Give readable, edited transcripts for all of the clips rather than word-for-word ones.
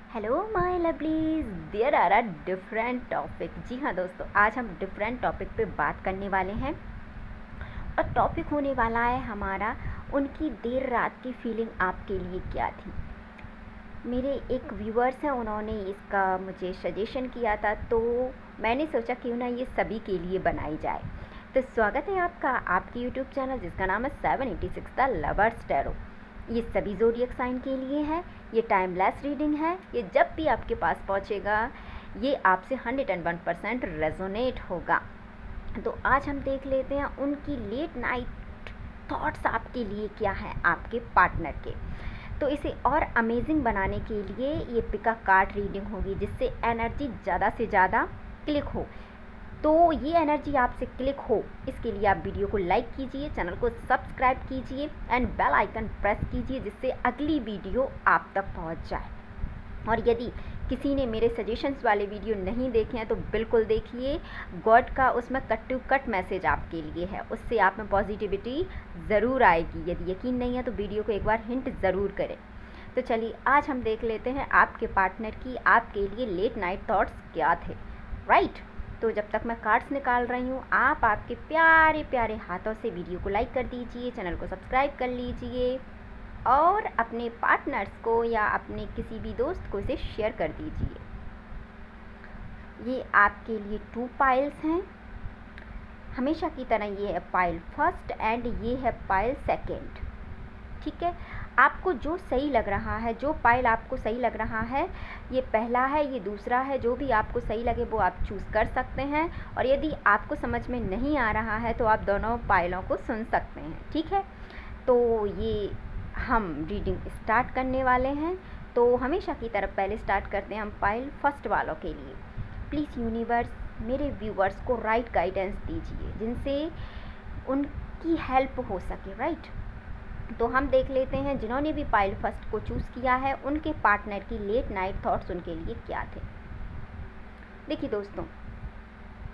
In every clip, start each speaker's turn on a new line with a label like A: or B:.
A: Hello my lovelies, there are a different topic. जी हाँ दोस्तों, आज हम डिफरेंट टॉपिक पे बात करने वाले हैं और टॉपिक होने वाला है हमारा उनकी देर रात की फीलिंग आपके लिए क्या थी। मेरे एक व्यूअर्स हैं, उन्होंने इसका मुझे सजेशन किया था, तो मैंने सोचा क्यों ना ये सभी के लिए बनाई जाए। तो स्वागत है आपका आपके यूट्यूब चैनल जिसका नाम है 786 द लवर्स टैरो। ये सभी ज़ोडिएक साइन के लिए है, ये टाइमलेस रीडिंग है, ये जब भी आपके पास पहुंचेगा ये आपसे 101% रेजोनेट होगा। तो आज हम देख लेते हैं उनकी लेट नाइट थॉट्स आपके लिए क्या है, आपके पार्टनर के। तो इसे और अमेजिंग बनाने के लिए ये पिका कार्ड रीडिंग होगी जिससे एनर्जी ज़्यादा से ज़्यादा क्लिक हो। तो ये एनर्जी आपसे क्लिक हो, इसके लिए आप वीडियो को लाइक कीजिए, चैनल को सब्सक्राइब कीजिए एंड बेल आइकन प्रेस कीजिए जिससे अगली वीडियो आप तक पहुंच जाए। और यदि किसी ने मेरे सजेशंस वाले वीडियो नहीं देखे हैं तो बिल्कुल देखिए, गॉड का उसमें कट टू कट मैसेज आपके लिए है, उससे आप में पॉजिटिविटी ज़रूर आएगी। यदि यकीन नहीं है तो वीडियो को एक बार हिंट ज़रूर करें। तो चलिए आज हम देख लेते हैं आपके पार्टनर की आपके लिए लेट नाइट थॉट्स क्या थे, राइट। तो जब तक मैं कार्ड्स निकाल रही हूँ, आप आपके प्यारे प्यारे हाथों से वीडियो को लाइक कर दीजिए, चैनल को सब्सक्राइब कर लीजिए और अपने पार्टनर्स को या अपने किसी भी दोस्त को इसे शेयर कर दीजिए। ये आपके लिए 2 पाइल्स हैं, हमेशा की तरह ये है पाइल फर्स्ट एंड ये है पाइल सेकेंड। ठीक है, आपको जो सही लग रहा है, जो पाइल आपको सही लग रहा है, ये पहला है, ये दूसरा है, जो भी आपको सही लगे वो आप चूज़ कर सकते हैं। और यदि आपको समझ में नहीं आ रहा है तो आप दोनों पाइलों को सुन सकते हैं। ठीक है, तो ये हम रीडिंग स्टार्ट करने वाले हैं। तो हमेशा की तरफ पहले स्टार्ट करते हैं हम पाइल फर्स्ट वालों के लिए। प्लीज़ यूनिवर्स मेरे व्यूवर्स को राइट गाइडेंस दीजिए जिनसे उनकी हेल्प हो सके, राइट। तो हम देख लेते हैं जिन्होंने भी पाइल फर्स्ट को चूज़ किया है उनके पार्टनर की लेट नाइट थॉट्स उनके लिए क्या थे। देखिए दोस्तों,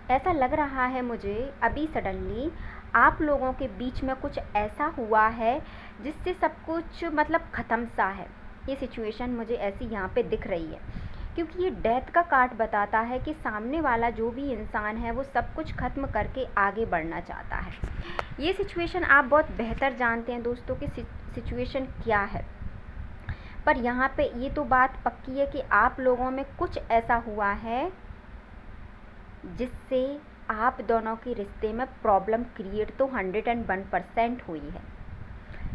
A: ऐसा लग रहा है मुझे अभी सडनली आप लोगों के बीच में कुछ ऐसा हुआ है जिससे सब कुछ मतलब ख़त्म सा है। ये सिचुएशन मुझे ऐसी यहाँ पे दिख रही है क्योंकि ये डेथ का कार्ड बताता है कि सामने वाला जो भी इंसान है वो सब कुछ ख़त्म करके आगे बढ़ना चाहता है। ये सिचुएशन आप बहुत बेहतर जानते हैं दोस्तों कि सिचुएशन क्या है, पर यहाँ पे ये तो बात पक्की है कि आप लोगों में कुछ ऐसा हुआ है जिससे आप दोनों के रिश्ते में प्रॉब्लम क्रिएट तो 101% हुई है।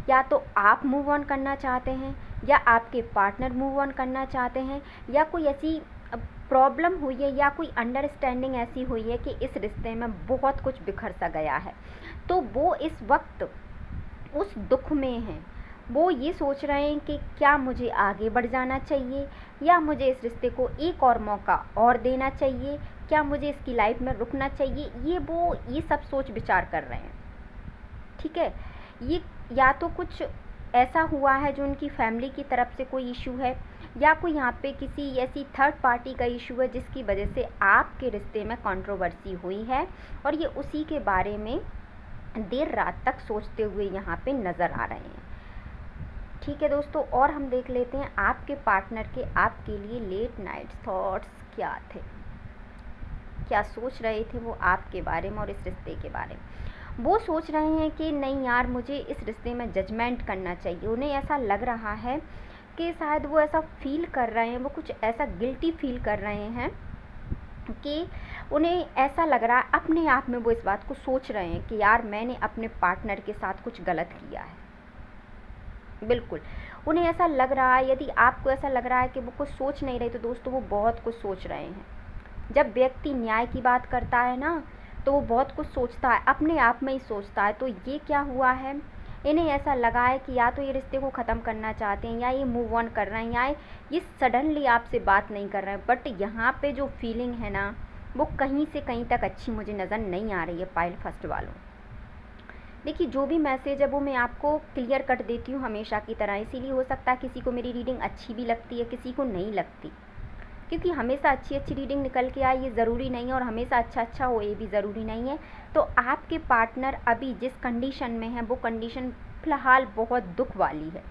A: या तो आप मूव ऑन करना चाहते हैं या आपके पार्टनर मूव ऑन करना चाहते हैं, या कोई ऐसी प्रॉब्लम हुई है या कोई अंडरस्टैंडिंग ऐसी हुई है कि इस रिश्ते में बहुत कुछ बिखर सा गया है। तो वो इस वक्त उस दुख में हैं, वो ये सोच रहे हैं कि क्या मुझे आगे बढ़ जाना चाहिए या मुझे इस रिश्ते को एक और मौका और देना चाहिए, क्या मुझे इसकी लाइफ में रुकना चाहिए। ये सब सोच विचार कर रहे हैं। ठीक है, ये या तो कुछ ऐसा हुआ है जो उनकी फैमिली की तरफ से कोई इशू है या कोई यहाँ पे किसी ऐसी थर्ड पार्टी का इशू है जिसकी वजह से आपके रिश्ते में कंट्रोवर्सी हुई है और ये उसी के बारे में देर रात तक सोचते हुए यहाँ पे नज़र आ रहे हैं। ठीक है दोस्तों, और हम देख लेते हैं आपके पार्टनर के आपके लिए लेट नाइट थॉट्स क्या थे, क्या सोच रहे थे वो आपके बारे में और इस रिश्ते के बारे में। वो सोच रहे हैं कि नहीं यार, मुझे इस रिश्ते में जजमेंट करना चाहिए। उन्हें ऐसा लग रहा है कि शायद वो ऐसा फील कर रहे हैं, वो कुछ ऐसा गिल्टी फील कर रहे हैं कि उन्हें ऐसा लग रहा है अपने आप में, वो इस बात को सोच रहे हैं कि यार मैंने अपने पार्टनर के साथ कुछ गलत किया है। बिल्कुल उन्हें ऐसा लग रहा है। यदि आपको ऐसा लग रहा है कि वो कुछ सोच नहीं रहे तो दोस्तों वो बहुत कुछ सोच रहे हैं। जब व्यक्ति न्याय की बात करता है ना तो वो बहुत कुछ सोचता है, अपने आप में ही सोचता है। तो ये क्या हुआ है, इन्हें ऐसा लगा है कि या तो ये रिश्ते को ख़त्म करना चाहते हैं या ये मूव ऑन कर रहे हैं या ये सडनली आपसे बात नहीं कर रहे हैं। बट यहाँ पे जो फीलिंग है ना वो कहीं से कहीं तक अच्छी मुझे नज़र नहीं आ रही है पाइल फर्स्ट वालों। देखिए, जो भी मैसेज है वो मैं आपको क्लियर कट देती हूँ हमेशा की तरह, इसीलिए हो सकता है किसी को मेरी रीडिंग अच्छी भी लगती है, किसी को नहीं लगती, क्योंकि हमेशा अच्छी अच्छी रीडिंग निकल के आए ये ज़रूरी नहीं है और हमेशा अच्छा हो ये भी ज़रूरी नहीं है। तो आपके पार्टनर अभी जिस कंडीशन में है वो कंडीशन फ़िलहाल बहुत दुख वाली है।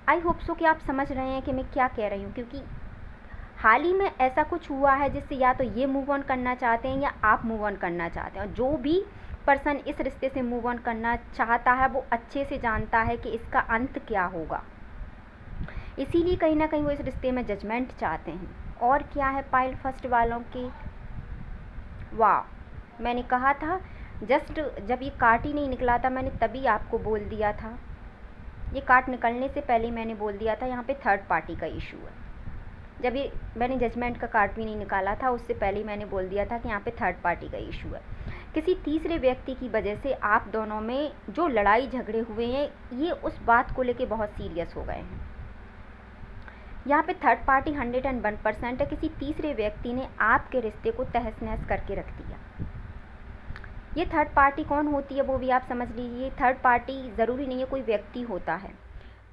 A: आई होप सो कि आप समझ रहे हैं कि मैं क्या कह रही हूँ, क्योंकि हाल ही में ऐसा कुछ हुआ है जिससे या तो ये मूव ऑन करना चाहते हैं या आप मूव ऑन करना चाहते हैं। और जो भी पर्सन इस रिश्ते से मूव ऑन करना चाहता है वो अच्छे से जानता है कि इसका अंत क्या होगा, इसीलिए कहीं ना कहीं वो इस रिश्ते में जजमेंट चाहते हैं। और क्या है पाइल फर्स्ट वालों की, वाह, मैंने कहा था जस्ट जब ये कार्ड ही नहीं निकला था मैंने तभी आपको बोल दिया था, ये कार्ड निकलने से पहले मैंने बोल दिया था यहाँ पे थर्ड पार्टी का इशू है। जब ये मैंने जजमेंट का कार्ड भी नहीं निकाला था उससे पहले मैंने बोल दिया था कि यहाँ पे थर्ड पार्टी का इशू है। किसी तीसरे व्यक्ति की वजह से आप दोनों में जो लड़ाई झगड़े हुए हैं ये उस बात को लेके बहुत सीरियस हो गए हैं। यहाँ पे थर्ड पार्टी 101% है। किसी तीसरे व्यक्ति ने आपके रिश्ते को तहस नहस करके रख दिया। ये थर्ड पार्टी कौन होती है वो भी आप समझ लीजिए। थर्ड पार्टी ज़रूरी नहीं है कोई व्यक्ति होता है,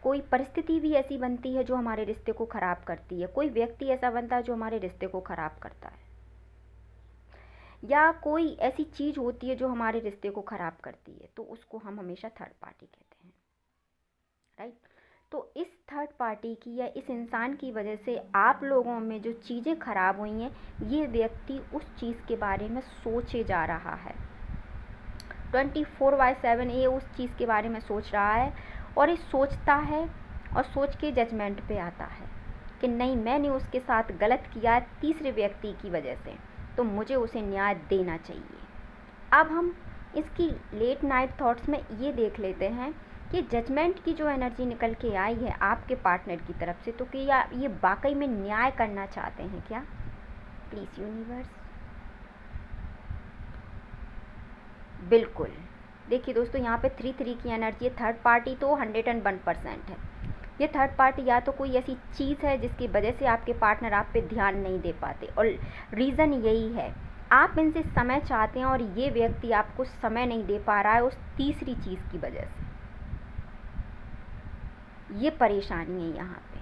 A: कोई परिस्थिति भी ऐसी बनती है जो हमारे रिश्ते को ख़राब करती है, कोई व्यक्ति ऐसा बनता है जो हमारे रिश्ते को ख़राब करता है, या कोई ऐसी चीज़ होती है जो हमारे रिश्ते को ख़राब करती है, तो उसको हम हमेशा थर्ड पार्टी कहते हैं, राइट। तो इस थर्ड पार्टी की या इस इंसान की वजह से आप लोगों में जो चीज़ें ख़राब हुई हैं ये व्यक्ति उस चीज़ के बारे में सोचे जा रहा है 24/7। ये उस चीज़ के बारे में सोच रहा है और ये सोचता है और सोच के जजमेंट पे आता है कि नहीं मैंने उसके साथ गलत किया है तीसरे व्यक्ति की वजह से, तो मुझे उसे न्याय देना चाहिए। अब हम इसकी लेट नाइट थॉट्स में ये देख लेते हैं कि जजमेंट की जो एनर्जी निकल के आई है आपके पार्टनर की तरफ से, तो क्या ये वाकई में न्याय करना चाहते हैं क्या? प्लीज़ यूनिवर्स, बिल्कुल। देखिए दोस्तों यहाँ पे 3 की एनर्जी है। थर्ड पार्टी तो 101% है। ये थर्ड पार्टी या तो कोई ऐसी चीज़ है जिसकी वजह से आपके पार्टनर आप पे ध्यान नहीं दे पाते, और रीज़न यही है आप इनसे समय चाहते हैं और ये व्यक्ति आपको समय नहीं दे पा रहा है उस तीसरी चीज़ की वजह से। ये परेशानी है यहाँ पे,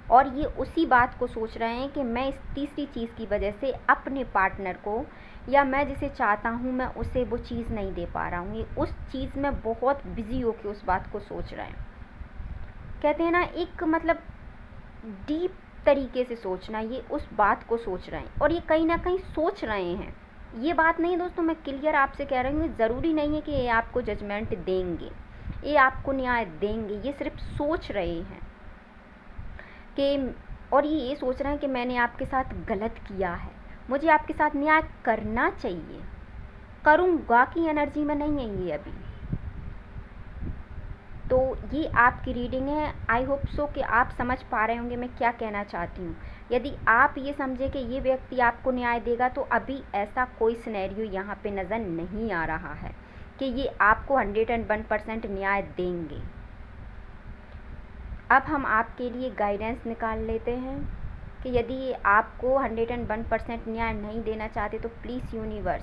A: और ये उसी बात को सोच रहे हैं कि मैं इस तीसरी चीज़ की वजह से अपने पार्टनर को, या मैं जिसे चाहता हूँ मैं उसे वो चीज़ नहीं दे पा रहा हूँ। ये उस चीज़ में बहुत बिजी होकर उस बात को सोच रहे हैं। कहते हैं ना एक मतलब डीप तरीके से सोचना, ये उस बात को सोच रहे हैं और ये कहीं ना कहीं सोच रहे हैं। ये बात नहीं दोस्तों, मैं क्लियर आपसे कह रही हूँ, ज़रूरी नहीं है कि ये आपको जजमेंट देंगे, ये आपको न्याय देंगे। ये सिर्फ सोच रहे हैं कि, और ये सोच रहे हैं कि मैंने आपके साथ गलत किया है, मुझे आपके साथ न्याय करना चाहिए, करूँगा की एनर्जी में नहीं है ये अभी। तो ये आपकी रीडिंग है। आई होप सो कि आप समझ पा रहे होंगे मैं क्या कहना चाहती हूँ। यदि आप ये समझे कि ये व्यक्ति आपको न्याय देगा तो अभी ऐसा कोई सिनेरियो यहाँ पे नज़र नहीं आ रहा है कि ये आपको 101% न्याय देंगे। अब हम आपके लिए गाइडेंस निकाल लेते हैं कि यदि ये आपको 101% न्याय नहीं देना चाहते तो प्लीज़ यूनिवर्स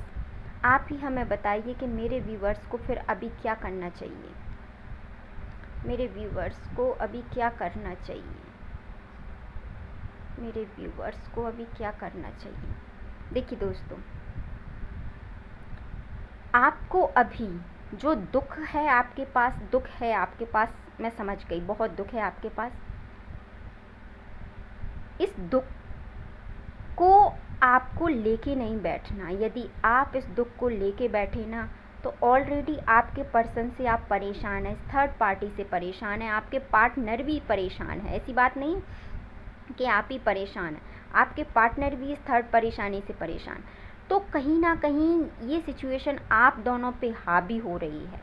A: आप ही हमें बताइए कि मेरे व्यूवर्स को फिर अभी क्या करना चाहिए, मेरे व्यूवर्स को अभी क्या करना चाहिए, मेरे व्यूवर्स को अभी क्या करना चाहिए। देखिए दोस्तों, आपको अभी जो दुख है आपके पास, दुख है आपके पास, मैं समझ गई, बहुत दुख है आपके पास। इस दुख को आपको लेके नहीं बैठना। यदि आप इस दुख को लेके बैठे ना तो ऑलरेडी आपके पर्सन से आप परेशान हैं, थर्ड पार्टी से परेशान हैं, आपके पार्टनर भी परेशान है। ऐसी बात नहीं कि आप ही परेशान हैं, आपके पार्टनर भी इस थर्ड परेशानी से परेशान। तो कहीं ना कहीं ये सिचुएशन आप दोनों पे हावी हो रही है,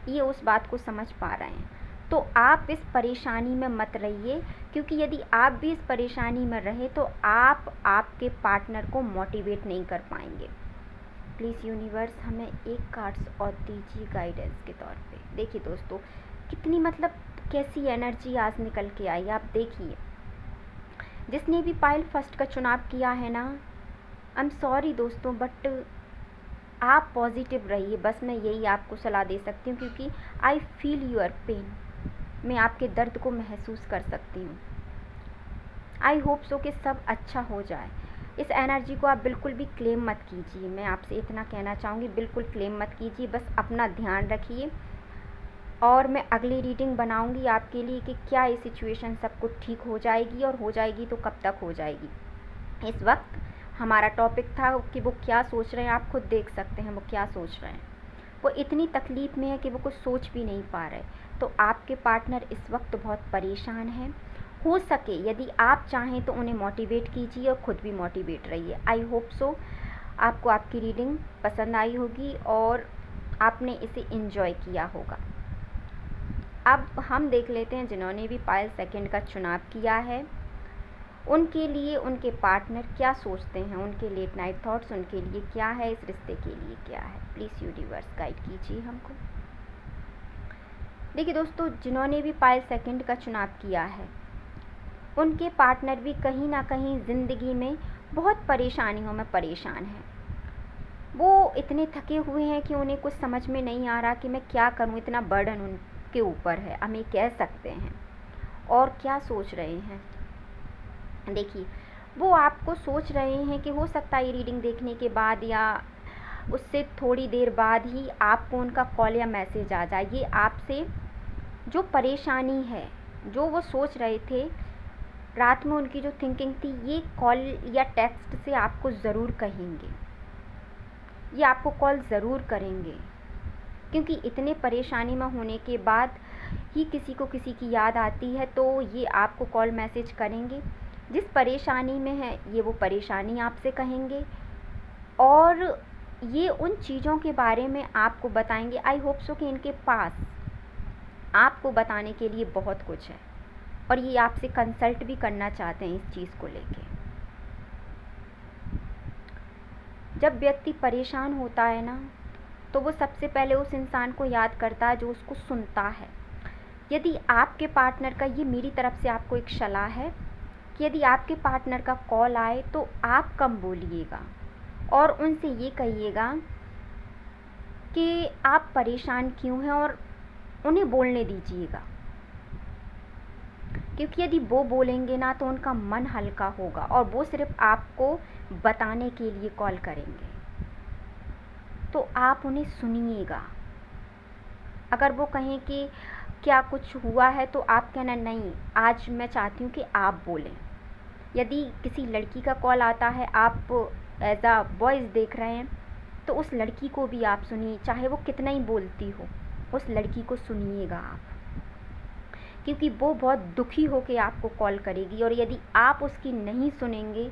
A: ये उस बात को समझ पा रहे हैं। तो आप इस परेशानी में मत रहिए, क्योंकि यदि आप भी इस परेशानी में रहे तो आप आपके पार्टनर को मोटिवेट नहीं कर पाएंगे। प्लीज़ यूनिवर्स हमें एक कार्ड्स और दीजिए गाइडेंस के तौर पे। देखिए दोस्तों कितनी मतलब कैसी एनर्जी आज निकल के आई, आप देखिए। जिसने भी पाइल फर्स्ट का चुनाव किया है ना, आई एम सॉरी दोस्तों, बट आप पॉजिटिव रहिए, बस मैं यही आपको सलाह दे सकती हूँ, क्योंकि आई फील यूर पेन, मैं आपके दर्द को महसूस कर सकती हूँ। आई होप सो कि सब अच्छा हो जाए। इस एनर्जी को आप बिल्कुल भी क्लेम मत कीजिए, मैं आपसे इतना कहना चाहूँगी, बिल्कुल क्लेम मत कीजिए, बस अपना ध्यान रखिए। और मैं अगली रीडिंग बनाऊंगी आपके लिए कि क्या ये सिचुएशन सब कुछ ठीक हो जाएगी, और हो जाएगी तो कब तक हो जाएगी। इस वक्त हमारा टॉपिक था कि वो क्या सोच रहे हैं, आप खुद देख सकते हैं वो क्या सोच रहे हैं। वो इतनी तकलीफ़ में है कि वो कुछ सोच भी नहीं पा रहे। तो आपके पार्टनर इस वक्त बहुत परेशान हैं। हो सके यदि आप चाहें तो उन्हें मोटिवेट कीजिए और ख़ुद भी मोटिवेट रहिए। आई होप सो आपको आपकी रीडिंग पसंद आई होगी और आपने इसे एंजॉय किया होगा। अब हम देख लेते हैं जिन्होंने भी पायल सेकंड का चुनाव किया है, उनके लिए उनके पार्टनर क्या सोचते हैं, उनके लेट नाइट थॉट्स उनके लिए क्या है, इस रिश्ते के लिए क्या है। प्लीज़ यूनिवर्स गाइड कीजिए हमको। देखिए दोस्तों, जिन्होंने भी पायल सेकंड का चुनाव किया है, उनके पार्टनर भी कहीं ना कहीं ज़िंदगी में बहुत परेशानियों में परेशान हैं। वो इतने थके हुए हैं कि उन्हें कुछ समझ में नहीं आ रहा कि मैं क्या करूं, इतना बर्डन उनके ऊपर है, हमें कह सकते हैं। और क्या सोच रहे हैं, देखिए वो आपको सोच रहे हैं कि हो सकता है ये रीडिंग देखने के बाद या उससे थोड़ी देर बाद ही आपको उनका कॉल या मैसेज आ जाए। ये आपसे जो परेशानी है, जो वो सोच रहे थे रात में, उनकी जो थिंकिंग थी, ये कॉल या टेक्स्ट से आपको ज़रूर कहेंगे, ये आपको कॉल ज़रूर करेंगे। क्योंकि इतने परेशानी में होने के बाद ही किसी को किसी की याद आती है, तो ये आपको कॉल मैसेज करेंगे। जिस परेशानी में है ये वो परेशानी आपसे कहेंगे और ये उन चीज़ों के बारे में आपको बताएंगे। आई होप सो कि इनके पास आपको बताने के लिए बहुत कुछ है और ये आपसे कंसल्ट भी करना चाहते हैं इस चीज़ को लेके। जब व्यक्ति परेशान होता है ना, तो वो सबसे पहले उस इंसान को याद करता है जो उसको सुनता है। यदि आपके पार्टनर का, ये मेरी तरफ से आपको एक सलाह है कि यदि आपके पार्टनर का कॉल आए तो आप कम बोलिएगा और उनसे ये कहिएगा कि आप परेशान क्यों हैं और उन्हें बोलने दीजिएगा। क्योंकि यदि वो बोलेंगे ना तो उनका मन हल्का होगा और वो सिर्फ आपको बताने के लिए कॉल करेंगे। तो आप उन्हें सुनिएगा। अगर वो कहें कि क्या कुछ हुआ है, तो आप कहना नहीं, आज मैं चाहती हूँ कि आप बोलें। यदि किसी लड़की का कॉल आता है, आप एज अ वॉइस देख रहे हैं, तो उस लड़की को भी आप सुनिए, चाहे वो कितना ही बोलती हो, उस लड़की को सुनिएगा आप। क्योंकि वो बहुत दुखी होकर आपको कॉल करेगी और यदि आप उसकी नहीं सुनेंगे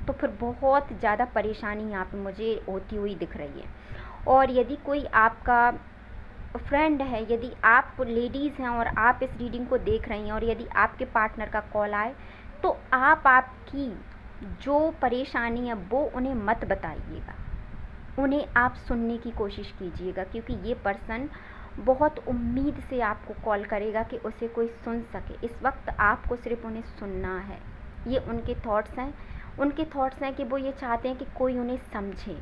A: तो फिर बहुत ज़्यादा परेशानी यहाँ पे मुझे होती हुई दिख रही है। और यदि कोई आपका फ्रेंड है, यदि आप लेडीज़ हैं और आप इस रीडिंग को देख रही हैं और यदि आपके पार्टनर का कॉल आए, तो आप आपकी जो परेशानी है वो उन्हें मत बताइएगा, उन्हें आप सुनने की कोशिश कीजिएगा। क्योंकि ये पर्सन बहुत उम्मीद से आपको कॉल करेगा कि उसे कोई सुन सके। इस वक्त आपको सिर्फ उन्हें सुनना है। ये उनके थॉट्स हैं, उनके थॉट्स हैं कि वो ये चाहते हैं कि कोई उन्हें समझे।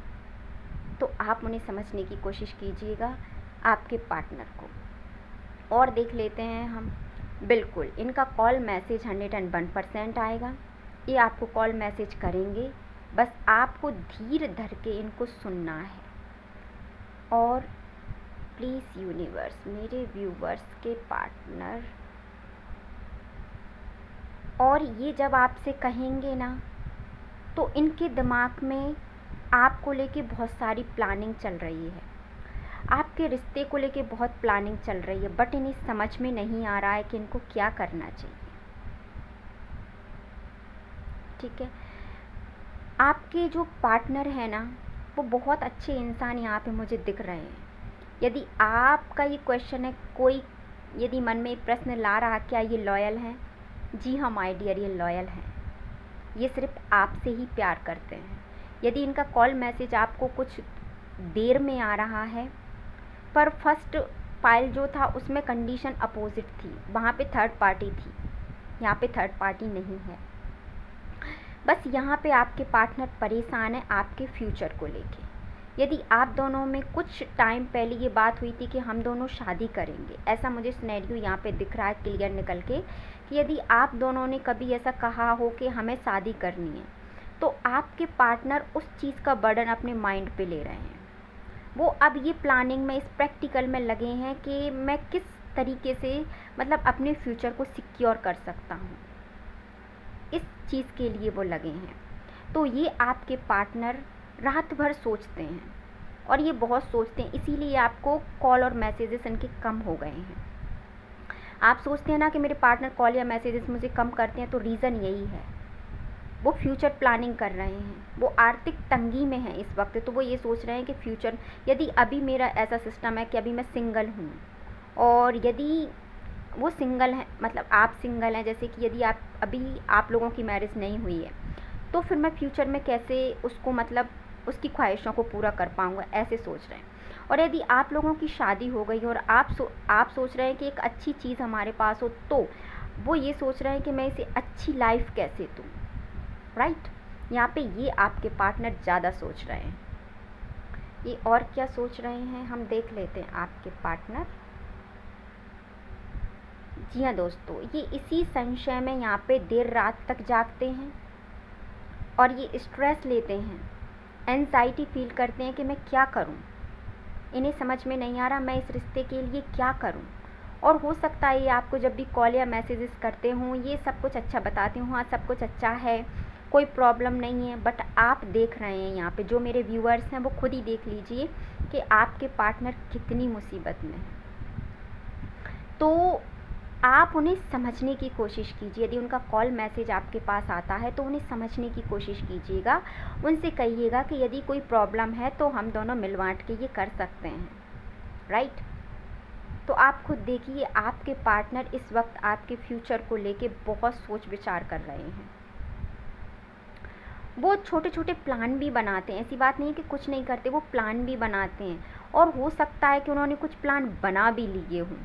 A: तो आप उन्हें समझने की कोशिश कीजिएगा, आपके पार्टनर को। और देख लेते हैं हम। बिल्कुल इनका कॉल मैसेज 101% आएगा। ये आपको कॉल मैसेज करेंगे, बस आपको धीर धर के इनको सुनना है। और प्लीज़ यूनिवर्स, मेरे व्यूवर्स के पार्टनर, और ये जब आपसे कहेंगे ना, तो इनके दिमाग में आपको लेके बहुत सारी प्लानिंग चल रही है, आपके रिश्ते को लेके बहुत प्लानिंग चल रही है, बट इन्हें समझ में नहीं आ रहा है कि इनको क्या करना चाहिए। ठीक है, आपके जो पार्टनर है ना, वो बहुत अच्छे इंसान यहाँ पे मुझे दिख रहे हैं। यदि आपका ये क्वेश्चन है, कोई यदि मन में प्रश्न ला रहा क्या ये लॉयल हैं, जी हाँ माय डियर, ये लॉयल हैं। ये सिर्फ आपसे ही प्यार करते हैं। यदि इनका कॉल मैसेज आपको कुछ देर में आ रहा है, पर फर्स्ट फाइल जो था उसमें कंडीशन अपोजिट थी, वहाँ पे थर्ड पार्टी थी, यहाँ पे थर्ड पार्टी नहीं है। बस यहाँ पे आपके पार्टनर परेशान है आपके फ्यूचर को लेके। यदि आप दोनों में कुछ टाइम पहले ये बात हुई थी कि हम दोनों शादी करेंगे, ऐसा मुझे सिनेरियो यहाँ पे दिख रहा है क्लियर निकल के, कि यदि आप दोनों ने कभी ऐसा कहा हो कि हमें शादी करनी है, तो आपके पार्टनर उस चीज़ का बर्डन अपने माइंड पे ले रहे हैं। वो अब ये प्लानिंग में, इस प्रैक्टिकल में लगे हैं कि मैं किस तरीके से मतलब अपने फ्यूचर को सिक्योर कर सकता हूँ, इस चीज़ के लिए वो लगे हैं। तो ये आपके पार्टनर रात भर सोचते हैं, और ये बहुत सोचते हैं, इसीलिए आपको कॉल और मैसेजेस इनके कम हो गए हैं। आप सोचते हैं ना कि मेरे पार्टनर कॉल या मैसेजेस मुझे कम करते हैं, तो रीज़न यही है, वो फ्यूचर प्लानिंग कर रहे हैं, वो आर्थिक तंगी में हैं इस वक्त। तो वो ये सोच रहे हैं कि फ्यूचर, यदि अभी मेरा ऐसा सिस्टम है कि अभी मैं सिंगल हूँ, और यदि वो सिंगल हैं, मतलब आप सिंगल हैं, जैसे कि यदि आप लोगों की मैरिज नहीं हुई है, तो फिर मैं फ्यूचर में कैसे उसको, मतलब उसकी ख्वाहिशों को पूरा कर पाऊँगा, ऐसे सोच रहे हैं। और यदि आप लोगों की शादी हो गई और आप सोच रहे हैं कि एक अच्छी चीज़ हमारे पास हो, तो वो ये सोच रहे हैं कि मैं इसे अच्छी लाइफ कैसे दूँ, राइट। यहाँ पे ये आपके पार्टनर ज़्यादा सोच रहे हैं। ये और क्या सोच रहे हैं हम देख लेते हैं आपके पार्टनर। जी हाँ दोस्तों, ये इसी संशय में यहाँ पे देर रात तक जागते हैं, और ये स्ट्रेस लेते हैं, एंजाइटी फील करते हैं कि मैं क्या करूं, इन्हें समझ में नहीं आ रहा मैं इस रिश्ते के लिए क्या करूं। और हो सकता है ये आपको जब भी कॉल या मैसेजेस करते हों, ये सब कुछ अच्छा बताते हों, हाँ सब कुछ अच्छा है, कोई प्रॉब्लम नहीं है, बट आप देख रहे हैं यहाँ पे, जो मेरे व्यूअर्स हैं वो खुद ही देख लीजिए कि आपके पार्टनर कितनी मुसीबत में है। तो आप उन्हें समझने की कोशिश कीजिए। यदि उनका कॉल मैसेज आपके पास आता है तो उन्हें समझने की कोशिश कीजिएगा। उनसे कहिएगा कि यदि कोई प्रॉब्लम है तो हम दोनों मिल बांट के ये कर सकते हैं, राइट। तो आप खुद देखिए, आपके पार्टनर इस वक्त आपके फ्यूचर को लेके बहुत सोच विचार कर रहे हैं। वो छोटे छोटे प्लान भी बनाते हैं, ऐसी बात नहीं है कि कुछ नहीं करते, वो प्लान भी बनाते हैं, और हो सकता है कि उन्होंने कुछ प्लान बना भी लिए हों,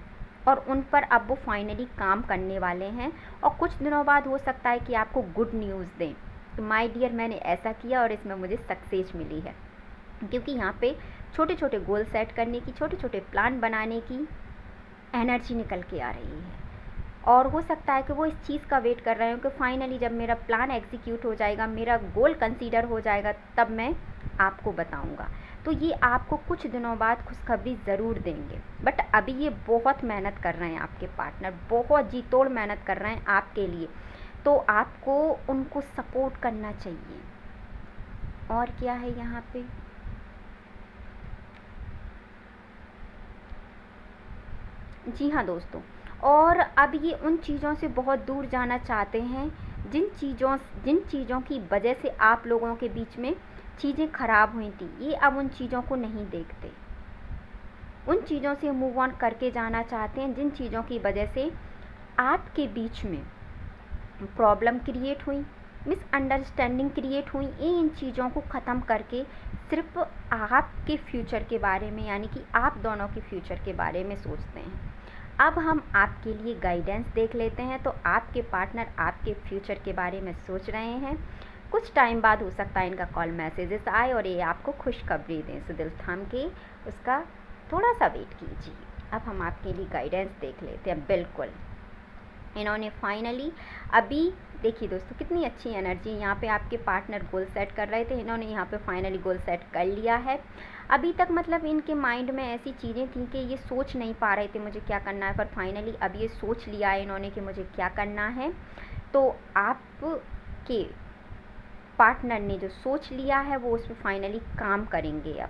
A: और उन पर अब वो फाइनली काम करने वाले हैं, और कुछ दिनों बाद हो सकता है कि आपको गुड न्यूज़ दें तो माय डियर मैंने ऐसा किया और इसमें मुझे सक्सेस मिली है। क्योंकि यहाँ पे छोटे छोटे गोल सेट करने की, छोटे छोटे प्लान बनाने की एनर्जी निकल के आ रही है, और हो सकता है कि वो इस चीज़ का वेट कर रहे हो कि फाइनली जब मेरा प्लान एग्जीक्यूट हो जाएगा, मेरा गोल कंसीडर हो जाएगा, तब मैं आपको बताऊंगा। तो ये आपको कुछ दिनों बाद खुशखबरी ज़रूर देंगे, बट अभी ये बहुत मेहनत कर रहे हैं आपके पार्टनर, बहुत जी तोड़ मेहनत कर रहे हैं आपके लिए। तो आपको उनको सपोर्ट करना चाहिए। और क्या है यहाँ पे, जी हाँ दोस्तों, और अब ये उन चीज़ों से बहुत दूर जाना चाहते हैं जिन चीज़ों की वजह से आप लोगों के बीच में चीज़ें ख़राब हुई थी। ये अब उन चीज़ों को नहीं देखते, उन चीज़ों से मूव ऑन करके जाना चाहते हैं जिन चीज़ों की वजह से आपके बीच में प्रॉब्लम क्रिएट हुई, मिसअंडरस्टैंडिंग क्रिएट हुई। इन चीज़ों को ख़त्म करके सिर्फ आपके फ्यूचर के बारे में, यानी कि आप दोनों के फ्यूचर के बारे में सोचते हैं। अब हम आपके लिए गाइडेंस देख लेते हैं। तो आपके पार्टनर आपके फ्यूचर के बारे में सोच रहे हैं, कुछ टाइम बाद हो सकता है इनका कॉल मैसेजेस आए और ये आपको खुशखबरी दें, सो दिल थाम के उसका थोड़ा सा वेट कीजिए। अब हम आपके लिए गाइडेंस देख लेते हैं। बिल्कुल इन्होंने फाइनली, अभी देखिए दोस्तों कितनी अच्छी एनर्जी है। यहाँ पे आपके पार्टनर गोल सेट कर रहे थे, इन्होंने यहाँ पे फाइनली गोल सेट कर लिया है। अभी तक मतलब इनके माइंड में ऐसी चीज़ें थी कि ये सोच नहीं पा रहे थे मुझे क्या करना है, पर फाइनली अब ये सोच लिया है इन्होंने कि मुझे क्या करना है। तो आपके पार्टनर ने जो सोच लिया है वो उस पर फाइनली काम करेंगे अब।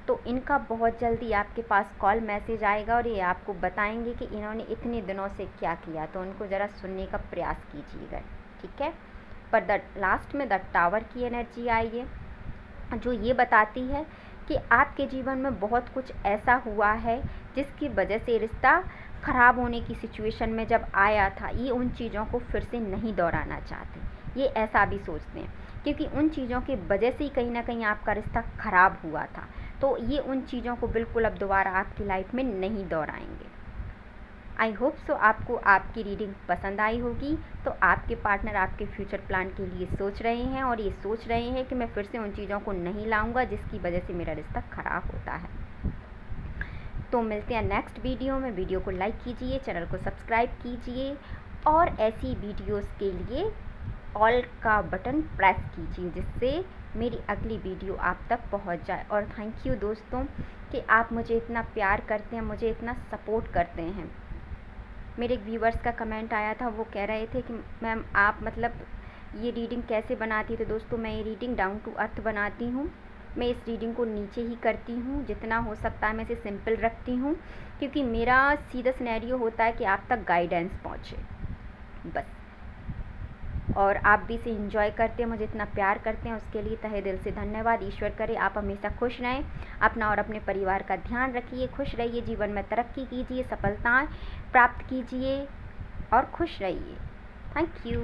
A: तो इनका बहुत जल्दी आपके पास कॉल मैसेज आएगा और ये आपको बताएंगे कि इन्होंने इतने दिनों से क्या किया। तो उनको ज़रा सुनने का प्रयास कीजिएगा, ठीक है। पर लास्ट में द टावर की एनर्जी आई है जो ये बताती है कि आपके जीवन में बहुत कुछ ऐसा हुआ है जिसकी वजह से रिश्ता ख़राब होने की सिचुएशन में जब आया था, ये उन चीज़ों को फिर से नहीं दोहराना चाहते। ये ऐसा भी सोचते हैं क्योंकि उन चीज़ों की वजह से ही कहीं ना कहीं आपका रिश्ता ख़राब हुआ था। तो ये उन चीज़ों को बिल्कुल अब दोबारा आपकी लाइफ में नहीं दोहराएंगे। आई होप सो आपको आपकी रीडिंग पसंद आई होगी। तो आपके पार्टनर आपके फ्यूचर प्लान के लिए सोच रहे हैं और ये सोच रहे हैं कि मैं फिर से उन चीज़ों को नहीं लाऊंगा जिसकी वजह से मेरा रिश्ता ख़राब होता है। तो मिलते हैं नेक्स्ट वीडियो में। वीडियो को लाइक कीजिए, चैनल को सब्सक्राइब कीजिए और ऐसी वीडियोस के लिए ऑल का बटन प्रेस कीजिए जिससे मेरी अगली वीडियो आप तक पहुंच जाए। और थैंक यू दोस्तों कि आप मुझे इतना प्यार करते हैं, मुझे इतना सपोर्ट करते हैं। मेरे एक व्यूवर्स का कमेंट आया था, वो कह रहे थे कि मैम आप मतलब ये रीडिंग कैसे बनाती है। तो दोस्तों मैं ये रीडिंग डाउन टू अर्थ बनाती हूँ। मैं इस रीडिंग को नीचे ही करती हूँ, जितना हो सकता है मैं इसे सिंपल रखती हूँ, क्योंकि मेरा सीधा सिनेरियो होता है कि आप तक गाइडेंस पहुँचे बस। और आप भी इसे एंजॉय करते हैं, मुझे इतना प्यार करते हैं, उसके लिए तहे दिल से धन्यवाद। ईश्वर करे आप हमेशा खुश रहें, अपना और अपने परिवार का ध्यान रखिए, खुश रहिए, जीवन में तरक्की कीजिए, सफलताएं प्राप्त कीजिए और खुश रहिए। Thank you.